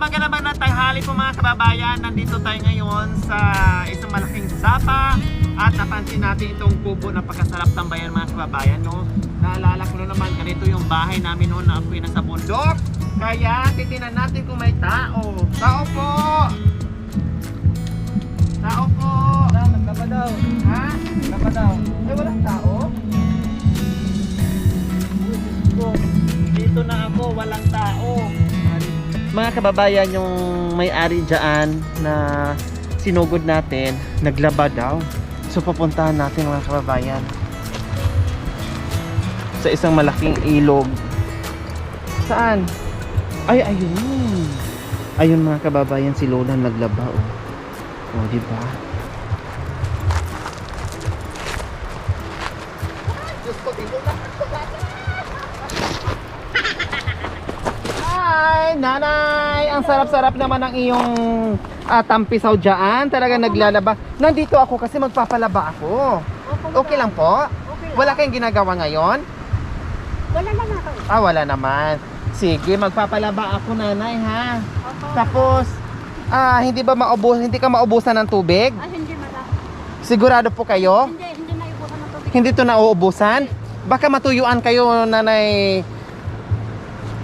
magandang tanghali po mga kababayan. Nandito tayo ngayon sa isang malaking sapa at napansin natin itong kubo na pagkasarap tambayan mga kababayan, no? Naalala ko na naman, ganito yung bahay namin noon na ako'y nasa bundok. Kaya titinan natin kung may tao. Tao po! Tao po! Nagkapa daw. Ha? Nagkapa daw. Ay, walang tao? Dito na ako, walang tao. Mga kababayan, yung may-ari dyan na sinugod natin, naglaba daw. So pupuntahan natin mga kababayan sa isang malaking ilog. Saan? Ay, ayun. Ayun mga kababayan, si Lola naglaba, oh. Oh, di ba? Diyos ko, dito na. Hi, nanay! Ang sarap-sarap naman ng iyong tampisaw dyan. Talaga naglalaba. Nandito ako kasi magpapalaba ako. Okay lang po? Wala kayong ginagawa ngayon? Wala na nga kayo. Ah, wala naman. Sige, magpapalaba ako, nanay, ha? Tapos, hindi ka maubusan ng tubig? Ay, hindi madam. Sigurado po kayo? Hindi na ibukan ng tubig. Hindi to nauubusan? Baka matuyuan kayo, nanay.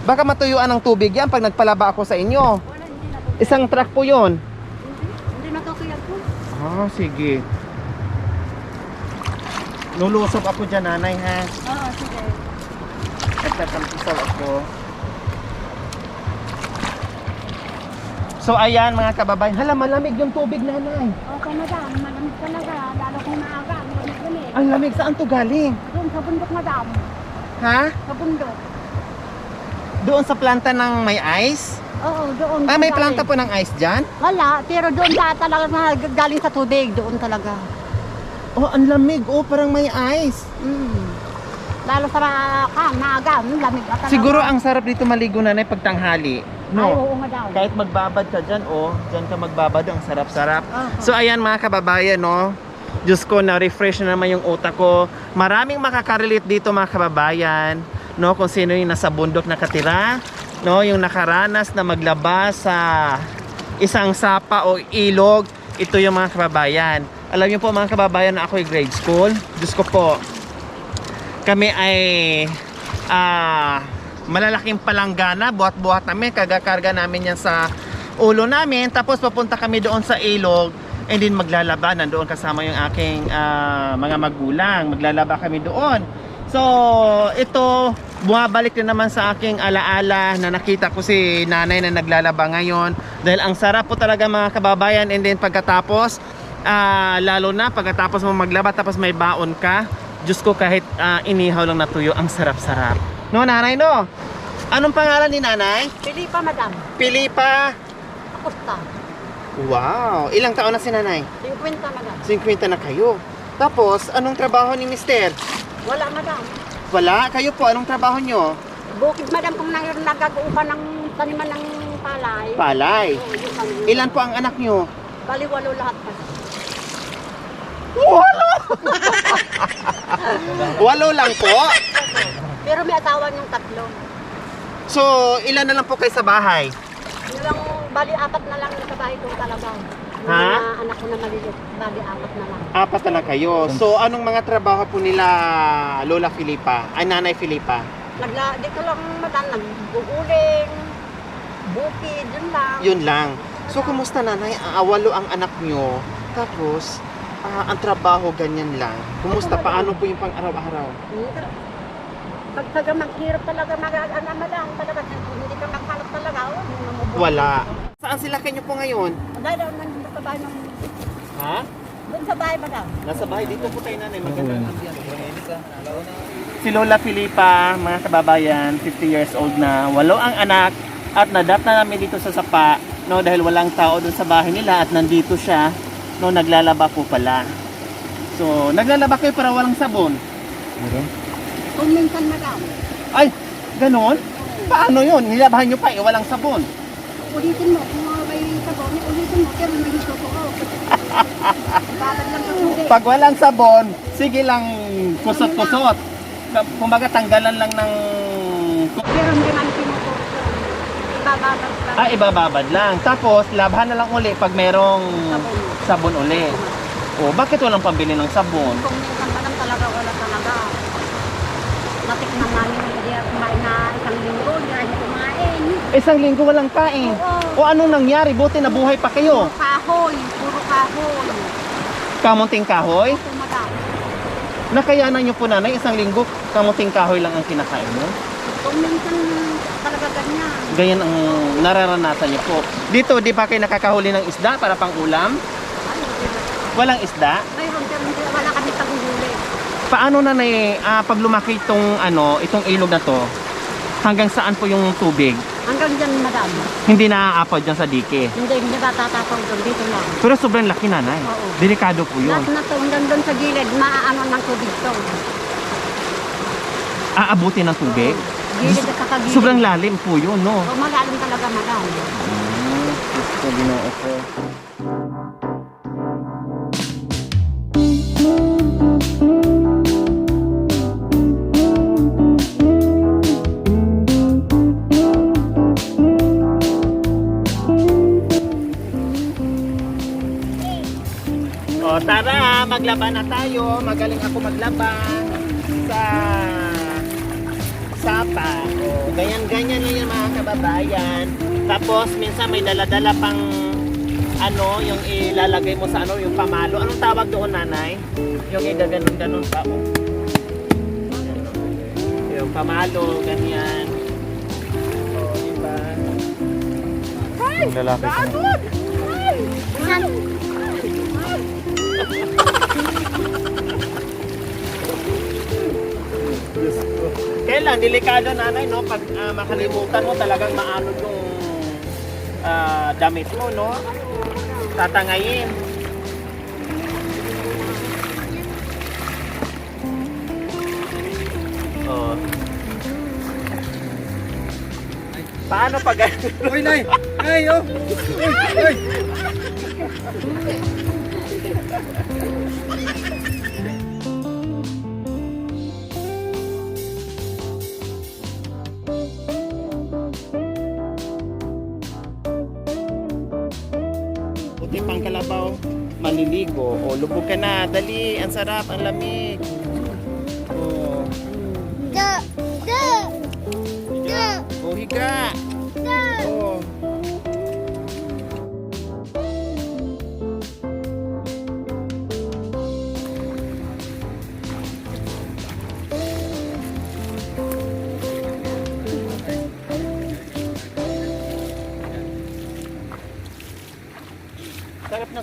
Baka matuyuan ng tubig yan pag nagpalaba ako sa inyo. Wala, hindi na tubig. Isang truck po yun. Hindi natutuyan po. Ah, sige. Lulusog ako dyan, nanay, ha? Oo, sige. Nagtatampisaw ako. So, ayan, mga kababayan. Hala, malamig yung tubig, nanay. Okay, madam. Malamig talaga. Lalo kung maaga. Malamig. Ang lamig. Saan to galing? Doon sa bundok, madam. Ha? Sa bundok. Doon sa planta ng may ice? Oo, doon. Ah, may galing. planta po ng ice dyan? Wala, pero doon talaga na galing sa tubig. Doon talaga. Oh, ang lamig. Oh, parang may ice. Lalo sa maaga. Lamig at talaga. Siguro ang sarap dito maligo, nanay, pag tanghali. Ay, No? oo, madam. Kahit magbabad ka dyan, oh. Dyan ka magbabad, ang sarap-sarap. Oo. So, ayan mga kababayan, no? Diyos ko, na-refresh na naman yung utak ko. Maraming makakarelate dito mga kababayan, no? Kung sino yung nasa bundok nakatira, no? Yung nakaranas na maglaba sa isang sapa o ilog. Ito yung mga kababayan. Alam niyo po mga kababayan na ako ay grade school. Diyos ko po, kami ay malalaking palanggana, buhat-buhat namin, kagakarga namin yan sa ulo namin, tapos papunta kami doon sa ilog, and then maglalaba, nandoon kasama yung aking mga magulang, maglalaba kami doon. So, ito, bumabalik din naman sa aking alaala na nakita ko si nanay na naglalaba ngayon, dahil ang sarap po talaga mga kababayan, and then pagkatapos, lalo na pagkatapos mo maglaba, tapos may baon ka, Diyos ko, kahit inihaw lang na tuyo, ang sarap-sarap. No, nanay, no? Anong pangalan ni nanay? Pilipa, madam. Pilipa. Acosta. Wow. Ilang taon na si nanay? 50, madam. 50 na kayo. Tapos, anong trabaho ni mister? Wala, madam. Wala. Kayo po, anong trabaho nyo? Bukid, madam, kung nagag-uupa ng taniman ng palay. Palay. Oo, yun kami. Ilan po ang anak nyo? Bali, walo lahat pa. Walo! Walo lang po? Pero may asawa niyong tatlo. So, ilan na lang po kayo sa bahay? Yun lang, bali, apat na lang sa bahay ko talaga. Yung Ha? mga anak ko na malilit, bali, apat na lang. Apat na lang kayo. So, anong mga trabaho po nila Lola Filipa? Ay, Nanay Filipa? Dito lang, madam, nag-uuling, bukid, yun lang. Yun lang. So, kumusta nanay? Walo ang anak nyo. Tapos, ang trabaho ganyan lang. Kumusta? Paano po yung pang-araw-araw? Pag taga maghirap talaga, mag-ano madam, talaga, hindi ka maghalap talaga. Oh, Wala. Saan sila kanyo po ngayon? Dahil daw nandito sa bahay ng... Ha? Doon sa bahay, madam. Nasa bahay. Dito po tayo nanay. Magandang si Lola Filipa, mga kababayan, 50 years old na. Walo ang anak. At nadat na namin dito sa sapa. No, dahil walang tao doon sa bahay nila. At nandito siya. No, naglalaba po pala. So, naglalaba kayo para walang sabon. Kung minsan, madam. Ay, ganon? Paano yun? Nilabahan nyo pa walang sabon. Ulitin mo, kung may sabon, ulitin mo, pero hindi ko totoo. Bakit lang sa tubig? Pag walang sabon, sige lang kusot-kusot. Kumbaga tanggalan lang ng... Pero hindi man pinuturo. ibababad lang. Ibababad lang. Tapos, labhan na lang uli pag merong sabon uli. O, bakit walang pambili ng sabon? Kung minsan pa lang talaga, wala talaga. Natikman namin hindi ako kumain na isang linggo, hindi rin kumain. Isang linggo walang kain. Oo. O, anong nangyari? Buti nabuhay pa kayo. Puro kahoy. Kamunting kahoy? Opo, madam. Nakayanan nyo po nanay, isang linggo, kamunting kahoy lang ang kinakain mo? Kung minsan talaga ganyan. Ganyan ang nararanasan nyo po. Dito, di ba kayo nakakahuli ng isda para pang ulam? Ay, hindi ba? Walang isda? Mayroon, pero hindi, wala kami paghuhuli. Paano nanay, pag lumaki itong ilog na to, hanggang saan po yung tubig? Hanggang dyan, madam. Hindi naaapod dyan sa dike. Hindi ba tatataw doon, dito lang. Pero sobrang laki nanay. Oo. Delikado po yun. Lahat na to, hanggang doon sa gilid, maaano ng tubig to. Aabutin ng tubig? Gilid at kakagilid. Sobrang lalim po yun, no? O, malalim talaga, madam. Gusto ginoo ko. O tara, maglaban na tayo. Magaling ako maglaban sa sapa. O, ganyan-ganyan lang yung mga kababayan. Tapos minsan may dala-dala pang yung ilalagay mo sa yung pamalo. Anong tawag doon, nanay? Yung igaganon-ganon pa. O. Yung pamalo, ganyan. O, diba? Yung lalaki ko. Kailan, delikado nanay, no? Pag makalimutan mo talagang maanod yung damit mo, no? Tatangayin. Oh. Paano pag... Uy, Nay! Nay, oh! Uy! Puti pang kalabaw, maliligo. O, lubog ka na. Dali, ang sarap, ang lamig. O, higa. O, higa. O.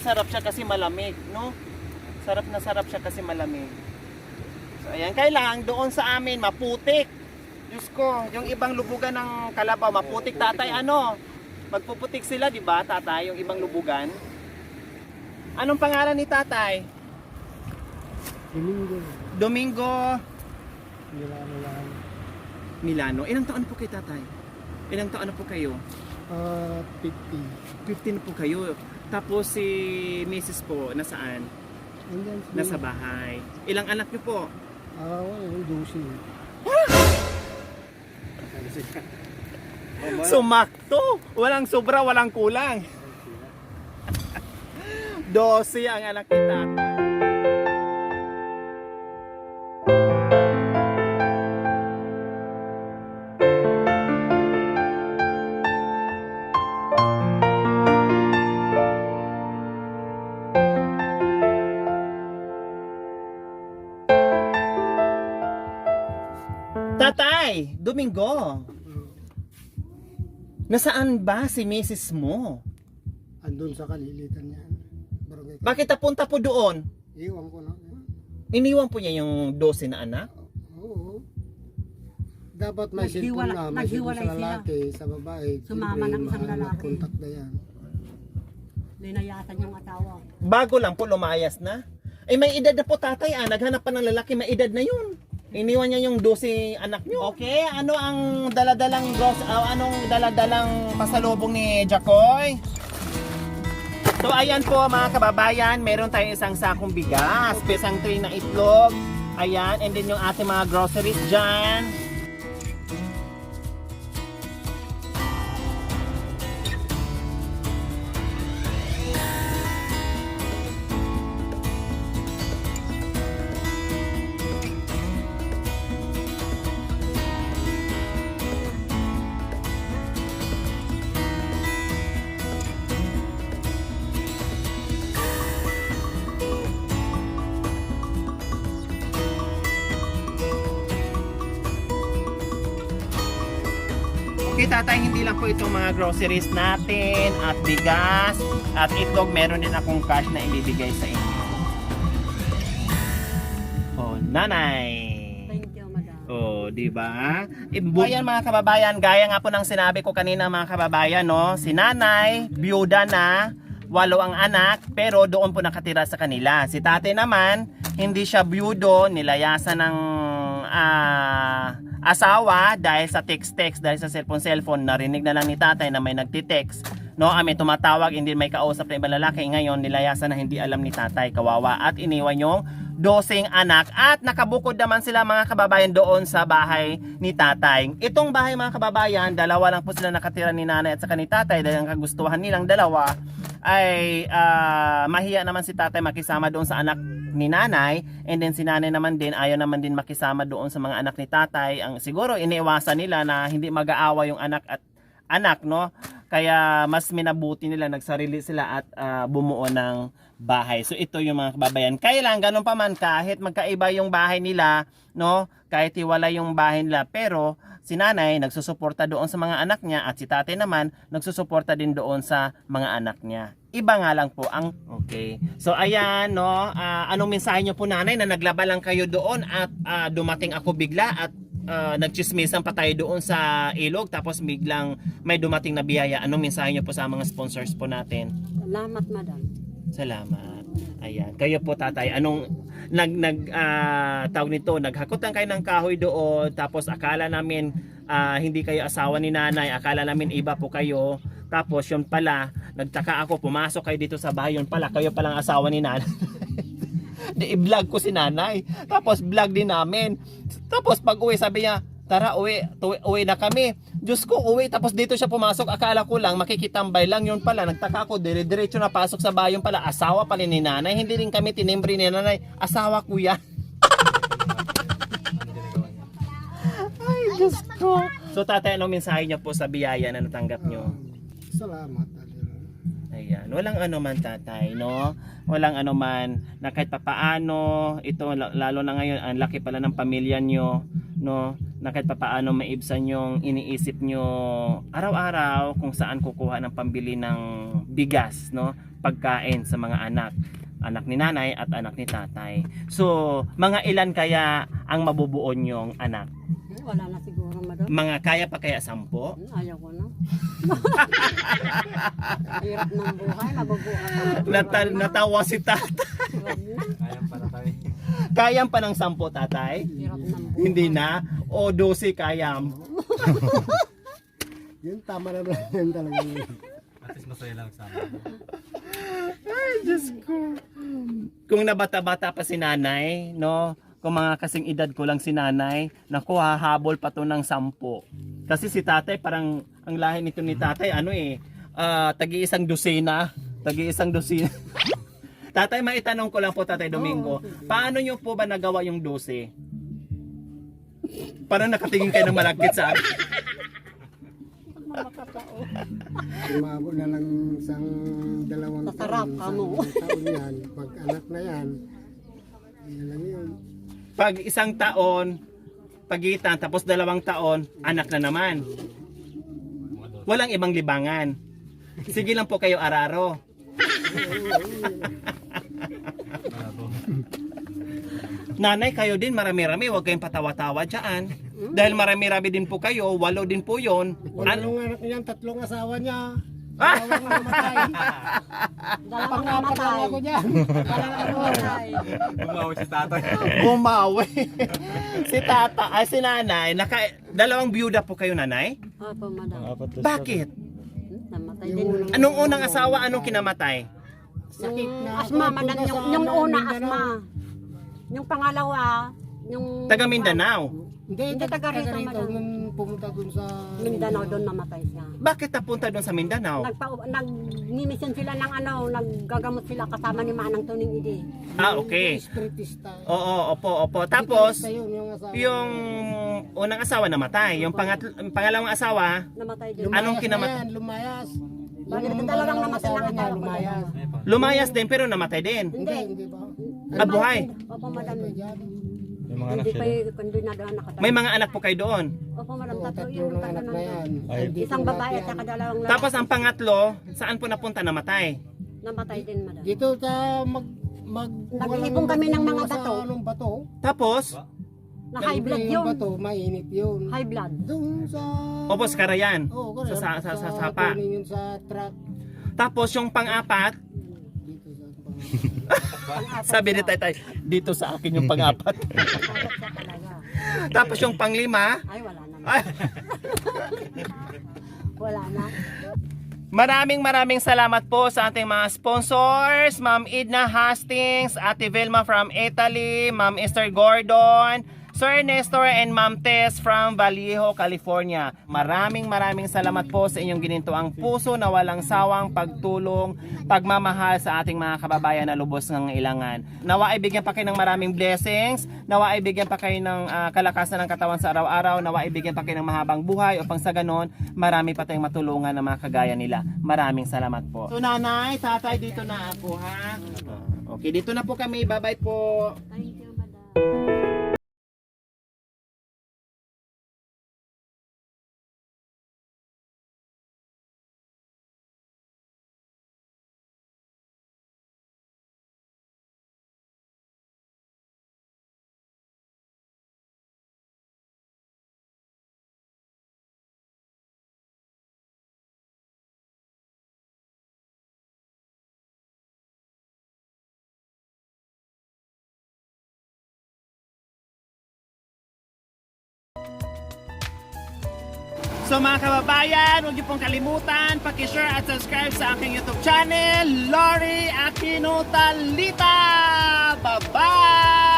Sarap siya kasi malamig, no? Sarap siya kasi malamig. So, ayan. Kailangan doon sa amin, maputik. Diyos ko, yung ibang lubugan ng kalabaw, maputik, tatay, magpuputik sila, di ba, tatay, yung ibang lubugan? Anong pangalan ni tatay? Domingo. Domingo Milano lang. Milano. Ilang taon po kayo, tatay? Ilang taon na po kayo? 50. 15 po kayo. Tapos si Mrs. po, nasaan? Andyan si... Nasa bahay. Ilang anak niyo po? Yung dusi. Sumakto! Walang sobra, walang kulang. 12 ang anak ni tatay. Tatay, Domingo. Nasaan ba si Mrs. mo? Andun sa kalilitan yan. Barangay. Bakit napunta po doon? Iwan ko na. Iniwan po niya yung 12 na anak? Oo. Dapat may cellphone na. May cellphone sa lalaki, sa babae. Sumama ng isang lalaki. Contact na yan. Linayasan yung asawa. Bago lang po lumayas na. May edad na po tatay, naghanap pa ng lalaki, may edad na yun. Iniwan niya yung 12 anak niyo. Okay, ano ang daladalang anong daladalang pasalubong ni Jacoy? So ayan po mga kababayan, meron tayong isang sakong bigas, isang tray na itlog. Ayan, and then yung ating mga groceries dyan. Kay tatay, hindi lang po itong mga groceries natin at bigas at itlog. Meron din akong cash na ibibigay sa inyo. Oh, nanay. Thank you, madam. Oh, di ba? Ayan mga kababayan, gaya nga po ng sinabi ko kanina mga kababayan, no? Si nanay, byuda na, 8 ang anak, pero doon po nakatira sa kanila. Si tate naman, hindi siya byudo, nilayasan ng asawa dahil sa text-text, dahil sa cellphone. Narinig na lang ni tatay na may nagtitext. No, may tumatawag, hindi may kausap na ibang lalaki. Ngayon, nilayasan na hindi alam ni tatay, kawawa. At iniwan yung 12 anak. At nakabukod naman sila mga kababayan doon sa bahay ni tatay. Itong bahay mga kababayan, dalawa lang po sila nakatira ni nanay at saka ni tatay. Dahil ang kagustuhan nilang dalawa ay mahiya naman si tatay makisama doon sa anak ni nanay, and then si nanay naman din ayaw naman din makisama doon sa mga anak ni tatay. Ang siguro iniiwasan nila na hindi mag-aawa yung anak at anak, no? Kaya mas minabuti nila, nagsarili sila at bumuo ng bahay. So ito yung mga kababayan. Kaya lang ganun pa man, kahit magkaiba yung bahay nila, no? Kahit hiwala yung bahay nila, pero si nanay nagsusuporta doon sa mga anak niya at si tatay naman nagsusuporta din doon sa mga anak niya. Iba nga lang po ang okay. So ayan, no, anong mensahe niyo po nanay na naglaba lang kayo doon at dumating ako bigla at nagchismisan pa tayo doon sa ilog tapos biglang may dumating na biyaya. Anong mensahe niyo po sa mga sponsors po natin? Salamat, madam. Salamat. Ayan. Kayo po tatay, anong tawag nito, naghakutan kayo ng kahoy doon tapos akala namin hindi kayo asawa ni nanay, akala namin iba po kayo. Tapos yun pala, nagtaka ako, pumasok kayo dito sa bahay, yun pala kayo palang asawa ni nanay. I-vlog ko si nanay. Tapos vlog din namin. Tapos pag uwi sabi niya, tara uwi na kami. Diyos ko, uwi. Tapos dito siya pumasok. Akala ko lang makikitambay lang. Yun pala, nagtaka ako. Dire-diretso na pasok sa bahay. Yun pala, asawa pala ni nanay. Hindi rin kami tinimbre ni nanay. Asawa ko yan. Ay, Diyos ko. So tatay, anong mensahe niyo po sa biyaya na natanggap niyo? Salamat. Ayan, walang ano man tatay, no? Walang ano man na kahit papaano, ito lalo na ngayon, ang laki pala ng pamilya nyo, no? Na kahit papaano maibsan yung iniisip nyo araw-araw kung saan kukuha ng pambili ng bigas, no? Pagkain sa mga anak ni nanay at anak ni tatay. So, mga ilan kaya ang mabubuo nyong anak? Wala na siguro, madam. Mga kaya pa kaya 10? Ayaw ko na. Hirap ng buhay, mabubuhay. Natawa si tatay. Kayang pa ng 10 tatay? Hirap ng buhay. Hindi na? O 12 kayam? Yun, tama na yun talaga. At least masaya lang sa amin. Ay, Diyos ko. Kung nabata-bata pa si nanay, no? Kung mga kasing edad ko lang si nanay, naku, hahabol pa to ng 10. Kasi si tatay, parang ang lahi nito ni tatay, tagi-isang dosina. Tagi-isang dosina. Tatay, maitanong ko lang po, Tatay Domingo, paano nyo po ba nagawa yung 12? Parang nakatingin kayo ng malagkit sa akin. Umabot na lang isang 2 Masarap, taon, amo. isang taon yan. Pag anak na yan, yan lang yun. Pag 1 taon, pagitan, tapos 2 taon, anak na naman. Walang ibang libangan. Sige lang po kayo araro. Nanay, kayo din marami-rami, huwag kayong patawa-tawa dyan. Dahil marami-rami din po kayo, 8 din po yun. Walong anak niyan, 3 asawa niya. Ah! Dalawang namatay. Dalawang Pangapat lang namatay. ako dyan. Dalawang namatay. Bumawi si tatay. Bumawi. Si nanay, 2 byuda po kayo nanay? Opo, madam. Bakit? Namatay din. Anong unang asawa, anong kinamatay? Sakit na ako. Asma, madam. Punta sa Yung una, Mindanao. asma. Yung pangalawa, yung... Taga Mindanao. Hindi, Hindi, taga rito, madam. Nung pumunta dun sa... Mindanao, doon namatay siya. Bakit napunta doon sa Mindanao? Nag-nimission sila ng naggagamot sila kasama ni Manang Tuning Idi. Ah, okay. Spiritista. Oo, opo. Tapos, Spiritista yun, yung asawa. yung unang asawa namatay. Yung pangalawang asawa, Namatay din. Anong Lumayas kinamat- na yan, lumayas. Bakit Yung dalawang namatay asawa lang niya, ang lumayas. lumayas din pero namatay din. Hindi ba? Ah, buhay. Opo, madam. Ito dyan. May mga anak Hindi siya pa doon. kundi na doon nakatay. May mga anak po kayo doon. Opo, madam, Oo, tatlo tatlo yung ng tatlo anak na yan. nandun. Ay. Andito Isang lahat babae at yan. saka dalawang lalaki. Tapos ang pangatlo, saan po napunta namatay? Namatay din, madam. Dito sa Nag-iipon kami ng mga sa bato. anong bato. Tapos, Na high blood Yung yun. bato, mainit yun. High blood. Doon sa... Opos Karayan. Oo, Sa- sa- sa- sa sapa. tuning yun sa truck. Tapos yung pang-apat, Dito sa... sabi ni Taytay, dito sa akin yung pang-apat. Dapat siya talaga. Tapos yung pang-lima, Ay, wala na. ay, Wala na. maraming salamat po sa ating mga sponsors, Ma'am Edna Hastings, Ate Vilma from Italy, Ma'am Esther Gordon, Sir Nestor and Ma'am Tess from Vallejo, California. Maraming salamat po sa inyong ginintuang puso na walang sawang pagtulong, pagmamahal sa ating mga kababayan na lubos ng ilangan. Nawa ay bigyan pa kayo ng maraming blessings, nawa ay bigyan pa kayo ng kalakasan ng katawan sa araw-araw, nawa ay bigyan pa kayo ng mahabang buhay upang sa ganon, marami pa tayong matulungan na mga kagaya nila. Maraming salamat po. So nanay, tatay, dito na ako ha. Okay, dito na po kami. Bye-bye po. Thank you, madam. So mga kababayan, huwag niyo pong kalimutan, paki-share at subscribe sa aking YouTube channel, Lori Aquino Talita! Bye-bye!